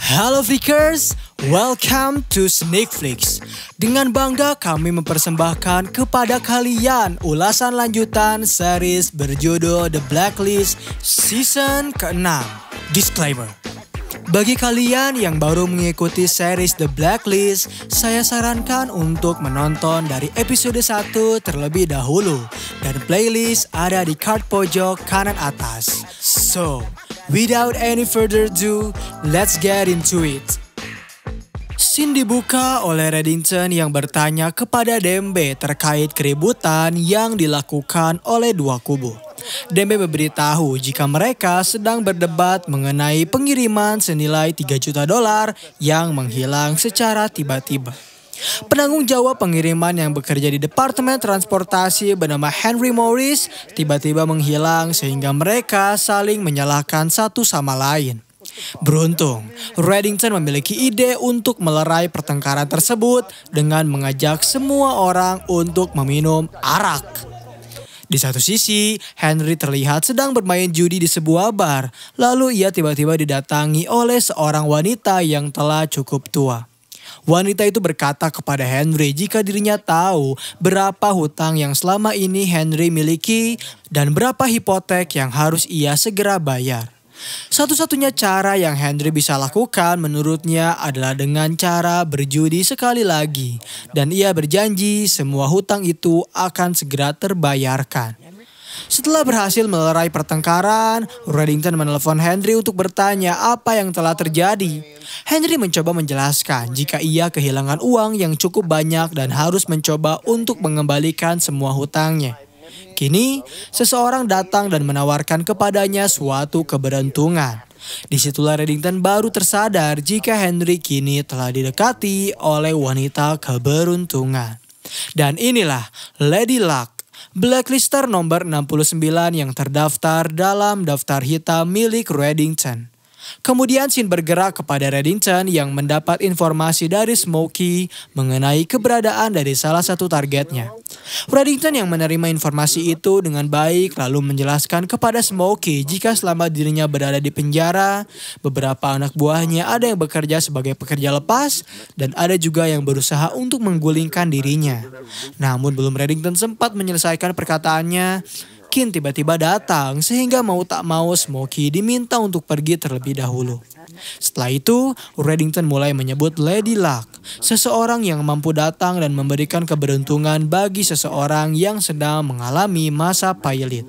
Halo Freakers, welcome to Sneakflix. Dengan bangga kami mempersembahkan kepada kalian ulasan lanjutan series berjudul The Blacklist Season ke-6. Disclaimer. Bagi kalian yang baru mengikuti series The Blacklist, saya sarankan untuk menonton dari episode 1 terlebih dahulu. Dan playlist ada di card pojok kanan atas. So, without any further ado, let's get into it. Scene dibuka oleh Reddington yang bertanya kepada Dembe terkait keributan yang dilakukan oleh dua kubu. Dembe memberitahu jika mereka sedang berdebat mengenai pengiriman senilai $3 juta yang menghilang secara tiba-tiba. Penanggung jawab pengiriman yang bekerja di Departemen Transportasi bernama Henry Morris tiba-tiba menghilang sehingga mereka saling menyalahkan satu sama lain. Beruntung, Reddington memiliki ide untuk melerai pertengkaran tersebut dengan mengajak semua orang untuk meminum arak. Di satu sisi, Henry terlihat sedang bermain judi di sebuah bar. Lalu ia tiba-tiba didatangi oleh seorang wanita yang telah cukup tua. Wanita itu berkata kepada Henry jika dirinya tahu berapa hutang yang selama ini Henry miliki dan berapa hipotek yang harus ia segera bayar. Satu-satunya cara yang Henry bisa lakukan menurutnya adalah dengan cara berjudi sekali lagi. Dan ia berjanji semua hutang itu akan segera terbayarkan. Setelah berhasil melerai pertengkaran, Reddington menelpon Henry untuk bertanya apa yang telah terjadi. Henry mencoba menjelaskan jika ia kehilangan uang yang cukup banyak dan harus mencoba untuk mengembalikan semua hutangnya. Kini, seseorang datang dan menawarkan kepadanya suatu keberuntungan. Disitulah Reddington baru tersadar jika Henry kini telah didekati oleh wanita keberuntungan. Dan inilah Lady Luck, blacklister nomor 69 yang terdaftar dalam daftar hitam milik Reddington. Kemudian Scene bergerak kepada Reddington yang mendapat informasi dari Smokey mengenai keberadaan dari salah satu targetnya. Reddington yang menerima informasi itu dengan baik lalu menjelaskan kepada Smokey jika selama dirinya berada di penjara, beberapa anak buahnya ada yang bekerja sebagai pekerja lepas dan ada juga yang berusaha untuk menggulingkan dirinya. Namun belum Reddington sempat menyelesaikan perkataannya, Kin tiba-tiba datang sehingga mau tak mau Smokey diminta untuk pergi terlebih dahulu. Setelah itu, Reddington mulai menyebut Lady Luck, seseorang yang mampu datang dan memberikan keberuntungan bagi seseorang yang sedang mengalami masa pailit.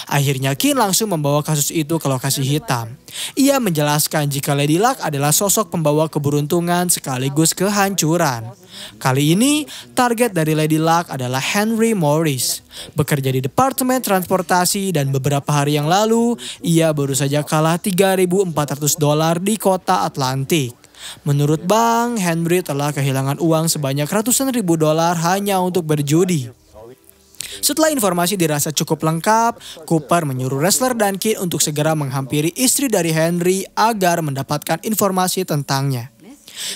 Akhirnya Kin langsung membawa kasus itu ke lokasi hitam. Ia menjelaskan jika Lady Luck adalah sosok pembawa keberuntungan sekaligus kehancuran. Kali ini, target dari Lady Luck adalah Henry Morris. Bekerja di Departemen Transportasi dan beberapa hari yang lalu, ia baru saja kalah $3.400 di kota Atlantik. Menurut bank, Henry telah kehilangan uang sebanyak ratusan ribu dolar hanya untuk berjudi. Setelah informasi dirasa cukup lengkap, Cooper menyuruh wrestler dan Kin untuk segera menghampiri istri dari Henry agar mendapatkan informasi tentangnya.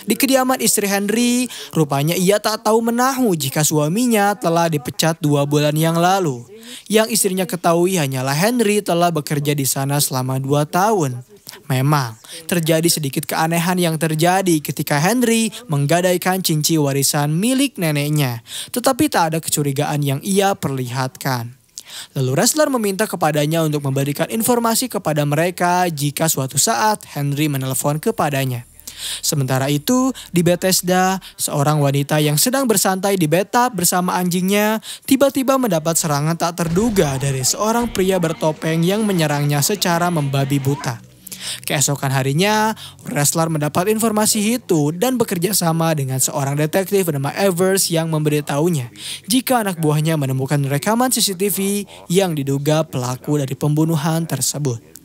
Di kediaman istri Henry, rupanya ia tak tahu menahu jika suaminya telah dipecat 2 bulan yang lalu. Yang istrinya ketahui hanyalah Henry telah bekerja di sana selama 2 tahun. Memang, terjadi sedikit keanehan yang terjadi ketika Henry menggadaikan cincin warisan milik neneknya. Tetapi tak ada kecurigaan yang ia perlihatkan. Lalu wrestler meminta kepadanya untuk memberikan informasi kepada mereka jika suatu saat Henry menelpon kepadanya. Sementara itu, di Bethesda, seorang wanita yang sedang bersantai di bathtub bersama anjingnya tiba-tiba mendapat serangan tak terduga dari seorang pria bertopeng yang menyerangnya secara membabi buta. Keesokan harinya, wrestler mendapat informasi itu dan bekerja sama dengan seorang detektif bernama Evers yang memberitahunya jika anak buahnya menemukan rekaman CCTV yang diduga pelaku dari pembunuhan tersebut.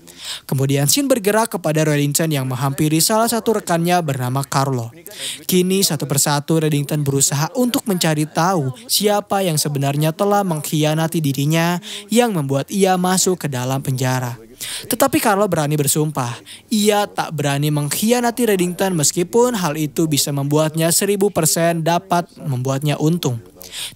Kemudian Scene bergerak kepada Reddington yang menghampiri salah satu rekannya bernama Carlo. Kini satu persatu Reddington berusaha untuk mencari tahu siapa yang sebenarnya telah mengkhianati dirinya yang membuat ia masuk ke dalam penjara. Tetapi Carlo berani bersumpah, ia tak berani mengkhianati Reddington meskipun hal itu bisa membuatnya 1000% dapat membuatnya untung.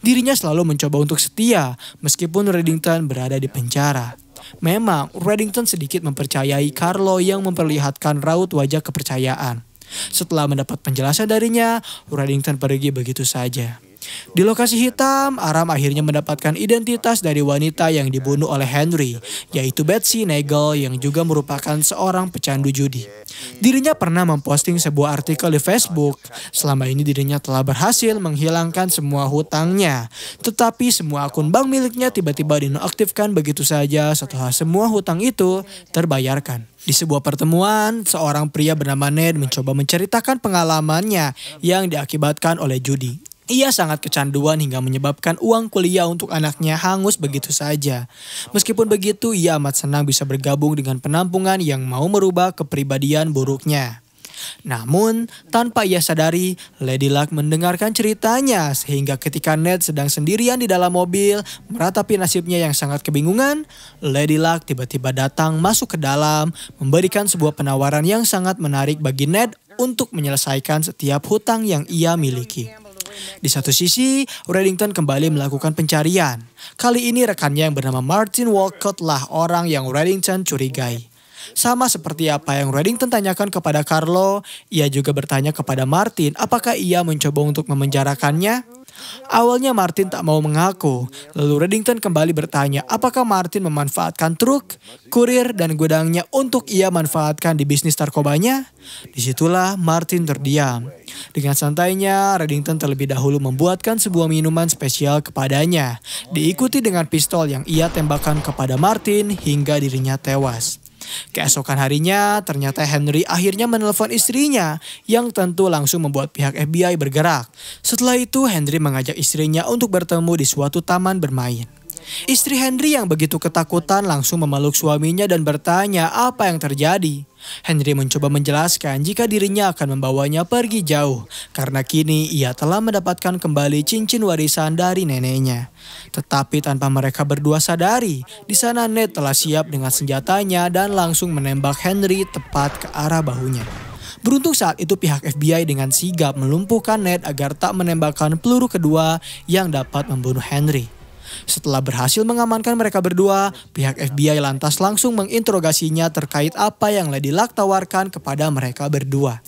Dirinya selalu mencoba untuk setia meskipun Reddington berada di penjara. Memang, Reddington sedikit mempercayai Carlo yang memperlihatkan raut wajah kepercayaan. Setelah mendapat penjelasan darinya, Reddington pergi begitu saja. Di lokasi hitam, Aram akhirnya mendapatkan identitas dari wanita yang dibunuh oleh Henry, yaitu Betsy Nagel yang juga merupakan seorang pecandu judi. Dirinya pernah memposting sebuah artikel di Facebook. Selama ini dirinya telah berhasil menghilangkan semua hutangnya. Tetapi semua akun bank miliknya tiba-tiba dinonaktifkan begitu saja setelah semua hutang itu terbayarkan. Di sebuah pertemuan, seorang pria bernama Ned mencoba menceritakan pengalamannya yang diakibatkan oleh judi. Ia sangat kecanduan hingga menyebabkan uang kuliah untuk anaknya hangus begitu saja. Meskipun begitu, ia amat senang bisa bergabung dengan penampungan yang mau merubah kepribadian buruknya. Namun, tanpa ia sadari, Lady Luck mendengarkan ceritanya sehingga ketika Ned sedang sendirian di dalam mobil meratapi nasibnya yang sangat kebingungan, Lady Luck tiba-tiba datang masuk ke dalam memberikan sebuah penawaran yang sangat menarik bagi Ned untuk menyelesaikan setiap hutang yang ia miliki. Di satu sisi, Reddington kembali melakukan pencarian. Kali ini rekannya yang bernama Martin Walcott lah orang yang Reddington curigai. Sama seperti apa yang Reddington tanyakan kepada Carlo, ia juga bertanya kepada Martin apakah ia mencoba untuk memenjarakannya. Awalnya Martin tak mau mengaku, lalu Reddington kembali bertanya apakah Martin memanfaatkan truk, kurir, dan gudangnya untuk ia manfaatkan di bisnis narkobanya. Disitulah Martin terdiam. Dengan santainya, Reddington terlebih dahulu membuatkan sebuah minuman spesial kepadanya, diikuti dengan pistol yang ia tembakkan kepada Martin hingga dirinya tewas. Keesokan harinya, ternyata Henry akhirnya menelpon istrinya yang tentu langsung membuat pihak FBI bergerak. Setelah itu, Henry mengajak istrinya untuk bertemu di suatu taman bermain. Istri Henry yang begitu ketakutan langsung memeluk suaminya dan bertanya apa yang terjadi. Henry mencoba menjelaskan jika dirinya akan membawanya pergi jauh karena kini ia telah mendapatkan kembali cincin warisan dari neneknya. Tetapi tanpa mereka berdua sadari, di sana Ned telah siap dengan senjatanya dan langsung menembak Henry tepat ke arah bahunya. Beruntung saat itu pihak FBI dengan sigap melumpuhkan Ned agar tak menembakkan peluru kedua yang dapat membunuh Henry. Setelah berhasil mengamankan mereka berdua, pihak FBI lantas langsung menginterogasinya terkait apa yang Lady Luck tawarkan kepada mereka berdua.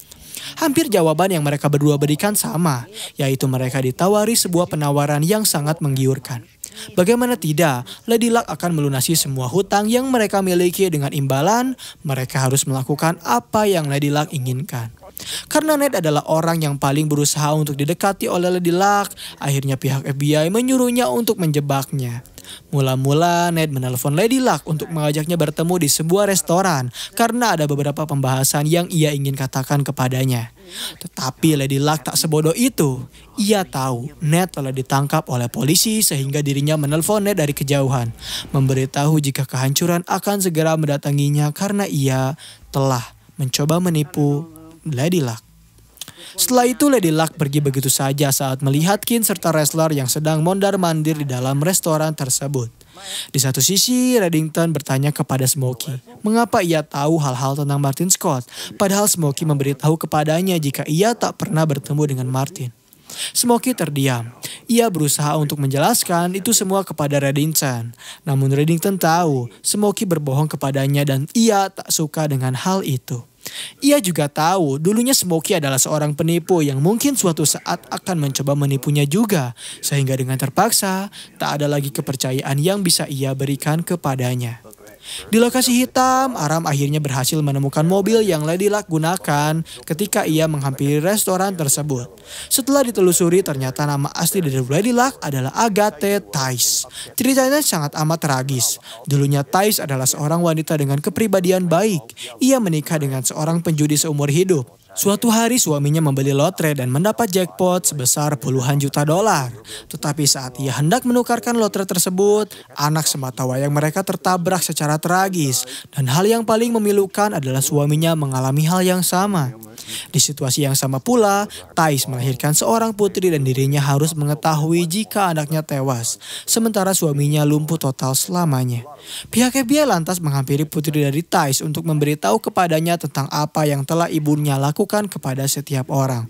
Hampir jawaban yang mereka berdua berikan sama, yaitu mereka ditawari sebuah penawaran yang sangat menggiurkan. Bagaimana tidak, Lady Luck akan melunasi semua hutang yang mereka miliki dengan imbalan mereka harus melakukan apa yang Lady Luck inginkan. Karena Ned adalah orang yang paling berusaha untuk didekati oleh Lady Luck, akhirnya pihak FBI menyuruhnya untuk menjebaknya. Mula-mula Ned menelpon Lady Luck untuk mengajaknya bertemu di sebuah restoran karena ada beberapa pembahasan yang ia ingin katakan kepadanya. Tetapi Lady Luck tak sebodoh itu. Ia tahu Ned telah ditangkap oleh polisi sehingga dirinya menelpon Ned dari kejauhan, memberitahu jika kehancuran akan segera mendatanginya karena ia telah mencoba menipu Lady Luck. Setelah itu Lady Luck pergi begitu saja saat melihat Kin serta wrestler yang sedang mondar-mandir di dalam restoran tersebut. Di satu sisi, Reddington bertanya kepada Smokey mengapa ia tahu hal-hal tentang Martin Scott, padahal Smokey memberitahu kepadanya jika ia tak pernah bertemu dengan Martin. Smokey terdiam. Ia berusaha untuk menjelaskan itu semua kepada Reddington. Namun Reddington tahu Smokey berbohong kepadanya dan ia tak suka dengan hal itu. Ia juga tahu dulunya Smokey adalah seorang penipu yang mungkin suatu saat akan mencoba menipunya juga. Sehingga dengan terpaksa tak ada lagi kepercayaan yang bisa ia berikan kepadanya. Di lokasi hitam, Aram akhirnya berhasil menemukan mobil yang Lady Luck gunakan ketika ia menghampiri restoran tersebut. Setelah ditelusuri, ternyata nama asli dari Lady Luck adalah Agatha Tice. Ceritanya sangat amat tragis. Dulunya Tice adalah seorang wanita dengan kepribadian baik. Ia menikah dengan seorang penjudi seumur hidup. Suatu hari suaminya membeli lotre dan mendapat jackpot sebesar puluhan juta dolar. Tetapi saat ia hendak menukarkan lotre tersebut, anak sematawayang mereka tertabrak secara tragis. Dan hal yang paling memilukan adalah suaminya mengalami hal yang sama. Di situasi yang sama pula, Tice melahirkan seorang putri dan dirinya harus mengetahui jika anaknya tewas. Sementara suaminya lumpuh total selamanya. Pihak FBI lantas menghampiri putri dari Tice untuk memberitahu kepadanya tentang apa yang telah ibunya lakukan lakukan kepada setiap orang.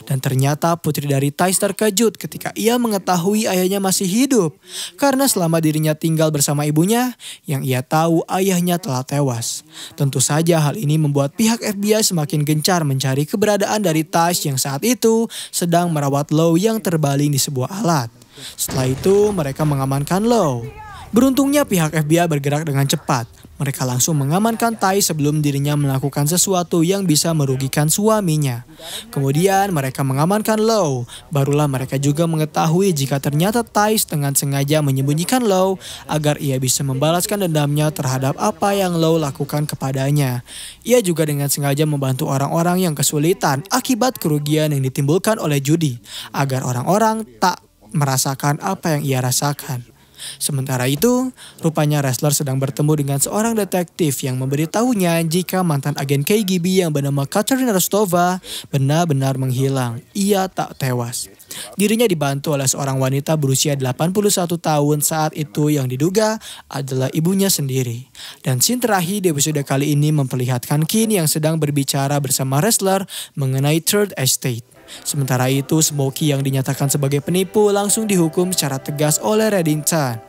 Dan ternyata putri dari Thais terkejut ketika ia mengetahui ayahnya masih hidup. Karena selama dirinya tinggal bersama ibunya, yang ia tahu ayahnya telah tewas. Tentu saja hal ini membuat pihak FBI semakin gencar mencari keberadaan dari Thais yang saat itu sedang merawat Lau yang terbaling di sebuah alat. Setelah itu mereka mengamankan Lau. Beruntungnya pihak FBI bergerak dengan cepat. Mereka langsung mengamankan Thais sebelum dirinya melakukan sesuatu yang bisa merugikan suaminya. Kemudian mereka mengamankan Lau. Barulah mereka juga mengetahui jika ternyata Thais dengan sengaja menyembunyikan Lau agar ia bisa membalaskan dendamnya terhadap apa yang Lau lakukan kepadanya. Ia juga dengan sengaja membantu orang-orang yang kesulitan akibat kerugian yang ditimbulkan oleh judi, agar orang-orang tak merasakan apa yang ia rasakan. Sementara itu, rupanya wrestler sedang bertemu dengan seorang detektif yang memberitahunya jika mantan agen KGB yang bernama Katerina Rostova benar-benar menghilang. Ia tak tewas. Dirinya dibantu oleh seorang wanita berusia 81 tahun saat itu yang diduga adalah ibunya sendiri. Dan scene terakhir di episode kali ini memperlihatkan Kin yang sedang berbicara bersama wrestler mengenai Third Estate. Sementara itu, Smokey yang dinyatakan sebagai penipu langsung dihukum secara tegas oleh Reddington.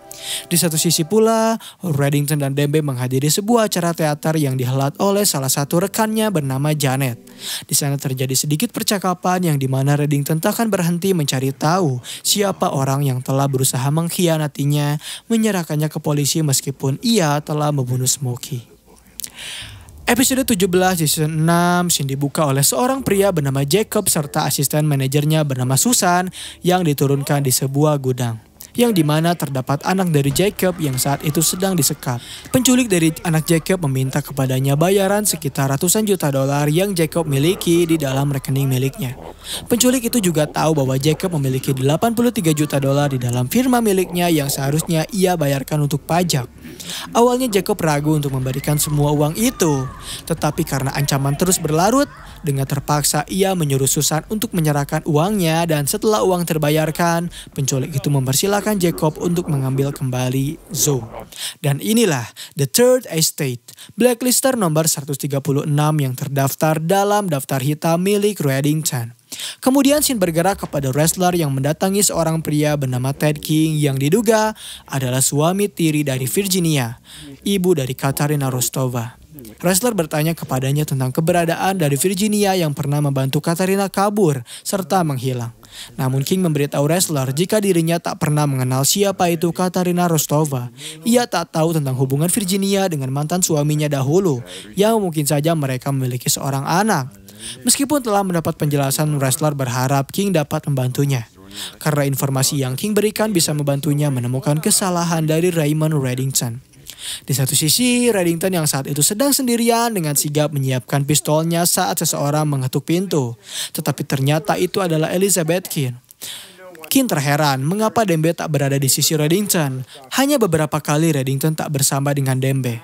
Di satu sisi pula, Reddington dan Dembe menghadiri sebuah acara teater yang dihelat oleh salah satu rekannya bernama Janet. Di sana terjadi sedikit percakapan yang dimana Reddington takkan berhenti mencari tahu siapa orang yang telah berusaha mengkhianatinya, menyerahkannya ke polisi meskipun ia telah membunuh Smokey. Episode 17 di season 6 scene dibuka oleh seorang pria bernama Jacob serta asisten manajernya bernama Susan yang diturunkan di sebuah gudang. Yang dimana terdapat anak dari Jacob yang saat itu sedang disekap. Penculik dari anak Jacob meminta kepadanya bayaran sekitar ratusan juta dolar yang Jacob miliki di dalam rekening miliknya. Penculik itu juga tahu bahwa Jacob memiliki 83 juta dolar di dalam firma miliknya yang seharusnya ia bayarkan untuk pajak. Awalnya Jacob ragu untuk memberikan semua uang itu, tetapi karena ancaman terus berlarut, dengan terpaksa ia menyuruh Susan untuk menyerahkan uangnya dan setelah uang terbayarkan, penculik itu mempersilahkan Jacob untuk mengambil kembali Zoe. Dan inilah The Third Estate, blacklister nomor 136 yang terdaftar dalam daftar hitam milik Reddington. Kemudian scene bergerak kepada wrestler yang mendatangi seorang pria bernama Ted King yang diduga adalah suami tiri dari Virginia, ibu dari Katerina Rostova. Wrestler bertanya kepadanya tentang keberadaan dari Virginia yang pernah membantu Katerina kabur serta menghilang. Namun King memberitahu wrestler jika dirinya tak pernah mengenal siapa itu Katerina Rostova. Ia tak tahu tentang hubungan Virginia dengan mantan suaminya dahulu, yang mungkin saja mereka memiliki seorang anak. Meskipun telah mendapat penjelasan, wrestler berharap King dapat membantunya. Karena informasi yang King berikan bisa membantunya menemukan kesalahan dari Raymond Reddington. Di satu sisi, Reddington yang saat itu sedang sendirian dengan sigap menyiapkan pistolnya saat seseorang mengetuk pintu. Tetapi ternyata itu adalah Elizabeth King. King terheran mengapa Dembe tak berada di sisi Reddington. Hanya beberapa kali Reddington tak bersama dengan Dembe.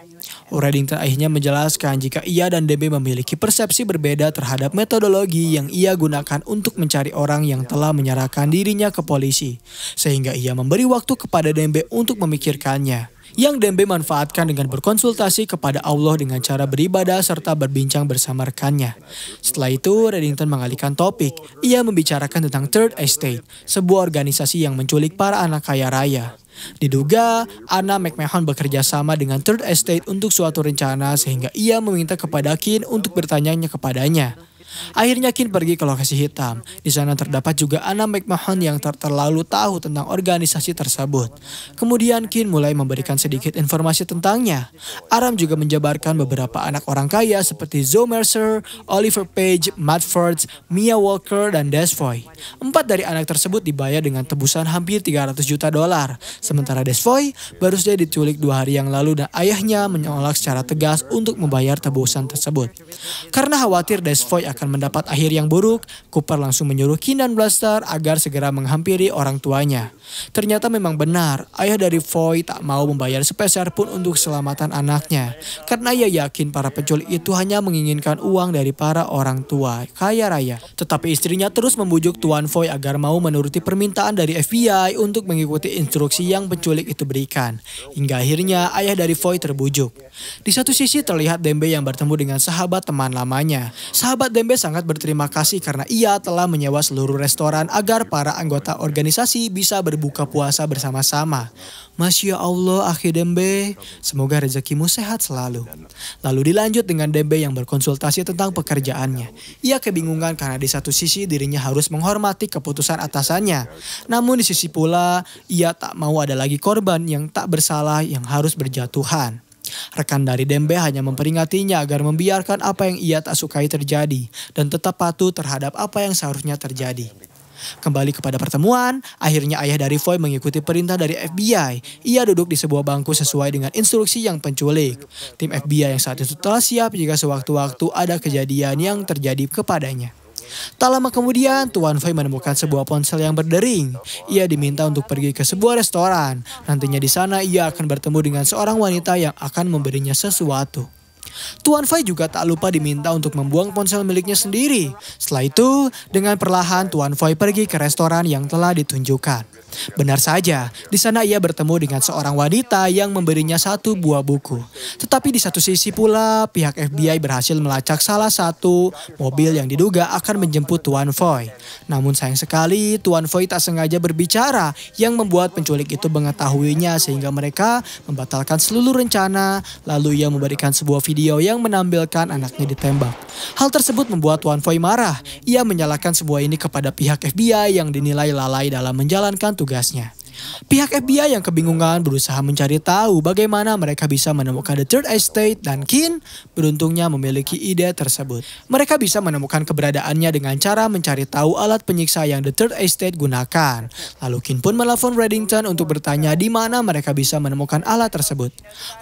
Reddington akhirnya menjelaskan jika ia dan Dembe memiliki persepsi berbeda terhadap metodologi yang ia gunakan untuk mencari orang yang telah menyerahkan dirinya ke polisi. Sehingga ia memberi waktu kepada Dembe untuk memikirkannya. Yang Dembe manfaatkan dengan berkonsultasi kepada Allah dengan cara beribadah serta berbincang bersama rekannya. Setelah itu, Reddington mengalihkan topik. Ia membicarakan tentang Third Estate, sebuah organisasi yang menculik para anak kaya raya. Diduga, Anna McMahon bekerja sama dengan Third Estate untuk suatu rencana sehingga ia meminta kepada Kin untuk bertanya kepadanya. Akhirnya Kin pergi ke lokasi hitam. Di sana terdapat juga Anna McMahon yang terlalu tahu tentang organisasi tersebut. Kemudian Kin mulai memberikan sedikit informasi tentangnya. Aram juga menjabarkan beberapa anak orang kaya seperti Zoe Mercer, Oliver Page, Matt Ford, Mia Walker, dan Desfoy. 4 dari anak tersebut dibayar dengan tebusan hampir 300 juta dolar. Sementara Desfoy baru saja diculik 2 hari yang lalu dan ayahnya menolak secara tegas untuk membayar tebusan tersebut. Karena khawatir Desfoy akan mendapat akhir yang buruk, Cooper langsung menyuruh Kin dan Blaster agar segera menghampiri orang tuanya. Ternyata memang benar, ayah dari Foy tak mau membayar sepeser pun untuk keselamatan anaknya. Karena ia yakin para penculik itu hanya menginginkan uang dari para orang tua kaya raya. Tetapi istrinya terus membujuk Tuan Foy agar mau menuruti permintaan dari FBI untuk mengikuti instruksi yang penculik itu berikan. Hingga akhirnya ayah dari Foy terbujuk. Di satu sisi terlihat Dembe yang bertemu dengan sahabat teman lamanya. Sahabat Dembe Dembe sangat berterima kasih karena ia telah menyewa seluruh restoran agar para anggota organisasi bisa berbuka puasa bersama-sama. Masya Allah, akhi Dembe, semoga rezekimu sehat selalu. Lalu dilanjut dengan Dembe yang berkonsultasi tentang pekerjaannya. Ia kebingungan karena di satu sisi dirinya harus menghormati keputusan atasannya. Namun di sisi pula, ia tak mau ada lagi korban yang tak bersalah yang harus berjatuhan. Rekan dari Dembe hanya memperingatinya agar membiarkan apa yang ia tak sukai terjadi dan tetap patuh terhadap apa yang seharusnya terjadi. Kembali kepada pertemuan, akhirnya ayah dari Foy mengikuti perintah dari FBI. Ia duduk di sebuah bangku sesuai dengan instruksi yang penculik. Tim FBI yang saat itu telah siap jika sewaktu-waktu ada kejadian yang terjadi kepadanya. Tak lama kemudian, Tuan Foy menemukan sebuah ponsel yang berdering. Ia diminta untuk pergi ke sebuah restoran. Nantinya di sana ia akan bertemu dengan seorang wanita yang akan memberinya sesuatu. Tuan Foy juga tak lupa diminta untuk membuang ponsel miliknya sendiri. Setelah itu, dengan perlahan Tuan Foy pergi ke restoran yang telah ditunjukkan. Benar saja, di sana ia bertemu dengan seorang wanita yang memberinya satu buah buku. Tetapi di satu sisi pula, pihak FBI berhasil melacak salah satu mobil yang diduga akan menjemput Tuan Foy. Namun sayang sekali, Tuan Foy tak sengaja berbicara yang membuat penculik itu mengetahuinya sehingga mereka membatalkan seluruh rencana. Lalu ia memberikan sebuah video yang menampilkan anaknya ditembak. Hal tersebut membuat Tuan Foy marah. Ia menyalahkan semua ini kepada pihak FBI yang dinilai lalai dalam menjalankan tugasnya. Pihak FBI yang kebingungan berusaha mencari tahu bagaimana mereka bisa menemukan The Third Estate dan Keane beruntungnya memiliki ide tersebut. Mereka bisa menemukan keberadaannya dengan cara mencari tahu alat penyiksa yang The Third Estate gunakan. Lalu Keane pun menelpon Reddington untuk bertanya di mana mereka bisa menemukan alat tersebut.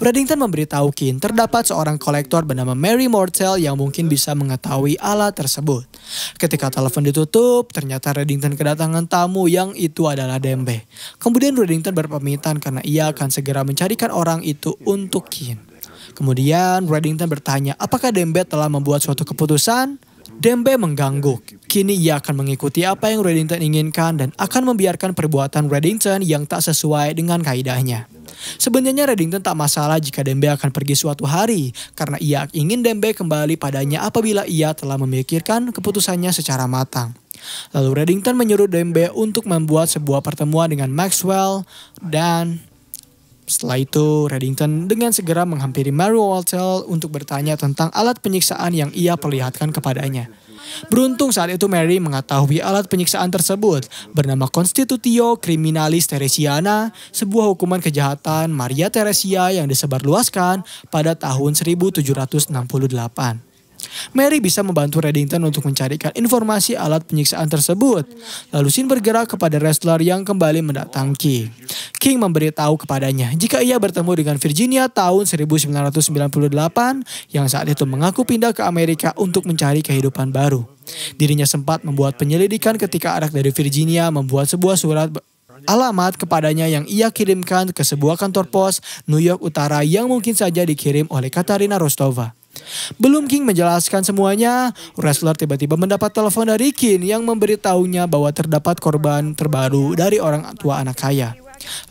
Reddington memberitahu Keane terdapat seorang kolektor bernama Mary Mortel yang mungkin bisa mengetahui alat tersebut. Ketika telepon ditutup, ternyata Reddington kedatangan tamu yang itu adalah Dembe. Kemudian Reddington berpamitan karena ia akan segera mencarikan orang itu untuk Keane. Kemudian Reddington bertanya apakah Dembe telah membuat suatu keputusan. Dembe mengangguk. Kini ia akan mengikuti apa yang Reddington inginkan dan akan membiarkan perbuatan Reddington yang tak sesuai dengan kaidahnya. Sebenarnya Reddington tak masalah jika Dembe akan pergi suatu hari karena ia ingin Dembe kembali padanya apabila ia telah memikirkan keputusannya secara matang. Lalu Reddington menyuruh Dembe untuk membuat sebuah pertemuan dengan Maxwell dan setelah itu Reddington dengan segera menghampiri Mary Mortel untuk bertanya tentang alat penyiksaan yang ia perlihatkan kepadanya. Beruntung saat itu Mary mengetahui alat penyiksaan tersebut bernama Constitutio Criminalis Teresiana, sebuah hukuman kejahatan Maria Theresia yang disebarluaskan pada tahun 1768. Mary bisa membantu Reddington untuk mencarikan informasi alat penyiksaan tersebut. Lalu Sin bergerak kepada wrestler yang kembali mendatangi King. King memberitahu kepadanya jika ia bertemu dengan Virginia tahun 1998 yang saat itu mengaku pindah ke Amerika untuk mencari kehidupan baru. Dirinya sempat membuat penyelidikan ketika anak dari Virginia membuat sebuah surat alamat kepadanya yang ia kirimkan ke sebuah kantor pos New York Utara yang mungkin saja dikirim oleh Katarina Rostova. Belum King menjelaskan semuanya, wrestler tiba-tiba mendapat telepon dari King yang memberitahunya bahwa terdapat korban terbaru dari orang tua anak kaya.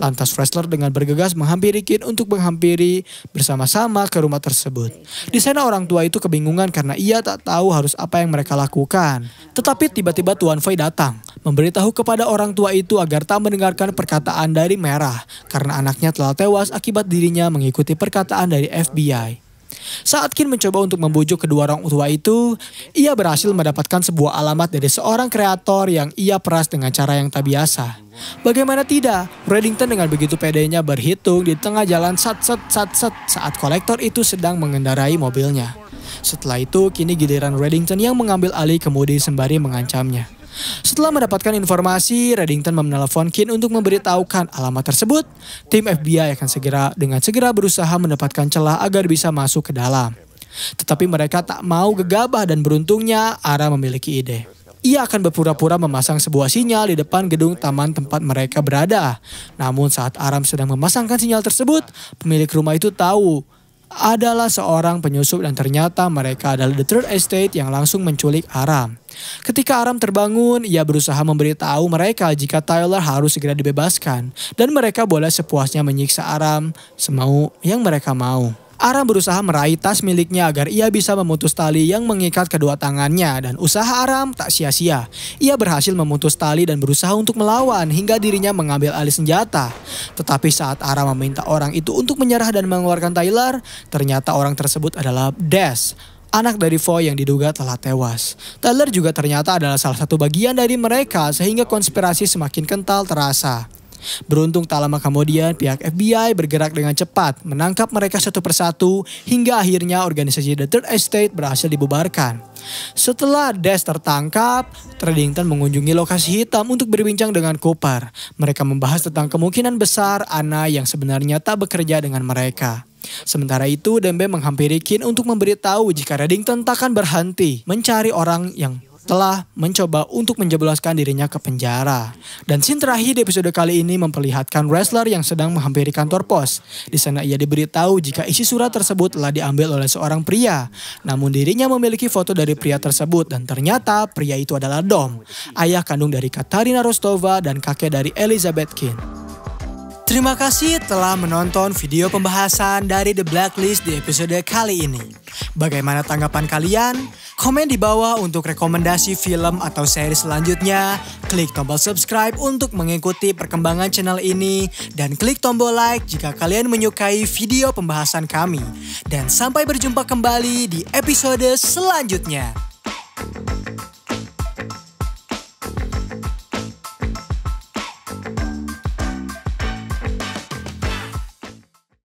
Lantas wrestler dengan bergegas menghampiri King untuk menghampiri bersama-sama ke rumah tersebut. Di sana orang tua itu kebingungan karena ia tak tahu harus apa yang mereka lakukan. Tetapi tiba-tiba Tuan Foy datang, memberitahu kepada orang tua itu agar tak mendengarkan perkataan dari Merah karena anaknya telah tewas akibat dirinya mengikuti perkataan dari FBI. Saat Kin mencoba untuk membujuk kedua orang tua itu, ia berhasil mendapatkan sebuah alamat dari seorang kreator yang ia peras dengan cara yang tak biasa. Bagaimana tidak, Reddington dengan begitu pedenya berhitung di tengah jalan saat kolektor itu sedang mengendarai mobilnya. Setelah itu, kini giliran Reddington yang mengambil alih kemudi sembari mengancamnya. Setelah mendapatkan informasi, Reddington menelpon Kin untuk memberitahukan alamat tersebut. Tim FBI akan segera berusaha mendapatkan celah agar bisa masuk ke dalam. Tetapi mereka tak mau gegabah dan beruntungnya Ara memiliki ide. Ia akan berpura-pura memasang sebuah sinyal di depan gedung taman tempat mereka berada. Namun saat Aram sedang memasangkan sinyal tersebut, pemilik rumah itu tahu adalah seorang penyusup dan ternyata mereka adalah The Third Estate yang langsung menculik Aram. Ketika Aram terbangun, ia berusaha memberitahu mereka jika Tyler harus segera dibebaskan dan mereka boleh sepuasnya menyiksa Aram semau yang mereka mau. Aram berusaha meraih tas miliknya agar ia bisa memutus tali yang mengikat kedua tangannya, dan usaha Aram tak sia-sia. Ia berhasil memutus tali dan berusaha untuk melawan hingga dirinya mengambil alih senjata. Tetapi saat Aram meminta orang itu untuk menyerah dan mengeluarkan Tyler, ternyata orang tersebut adalah Des, anak dari Foy yang diduga telah tewas. Tyler juga ternyata adalah salah satu bagian dari mereka sehingga konspirasi semakin kental terasa. Beruntung tak lama kemudian pihak FBI bergerak dengan cepat menangkap mereka satu persatu hingga akhirnya organisasi The Third Estate berhasil dibubarkan. Setelah Des tertangkap, Treddington mengunjungi lokasi hitam untuk berbincang dengan Cooper. Mereka membahas tentang kemungkinan besar Anna yang sebenarnya tak bekerja dengan mereka. Sementara itu, Dembe menghampiri Kin untuk memberitahu jika Reddington takkan berhenti mencari orang yang telah mencoba untuk menjebloskan dirinya ke penjara. Dan scene terakhir di episode kali ini memperlihatkan wrestler yang sedang menghampiri kantor pos. Di sana ia diberitahu jika isi surat tersebut telah diambil oleh seorang pria. Namun dirinya memiliki foto dari pria tersebut dan ternyata pria itu adalah Dom, ayah kandung dari Katarina Rostova dan kakek dari Elizabeth Kin. Terima kasih telah menonton video pembahasan dari The Blacklist di episode kali ini. Bagaimana tanggapan kalian? Komen di bawah untuk rekomendasi film atau seri selanjutnya. Klik tombol subscribe untuk mengikuti perkembangan channel ini. Dan klik tombol like jika kalian menyukai video pembahasan kami. Dan sampai berjumpa kembali di episode selanjutnya.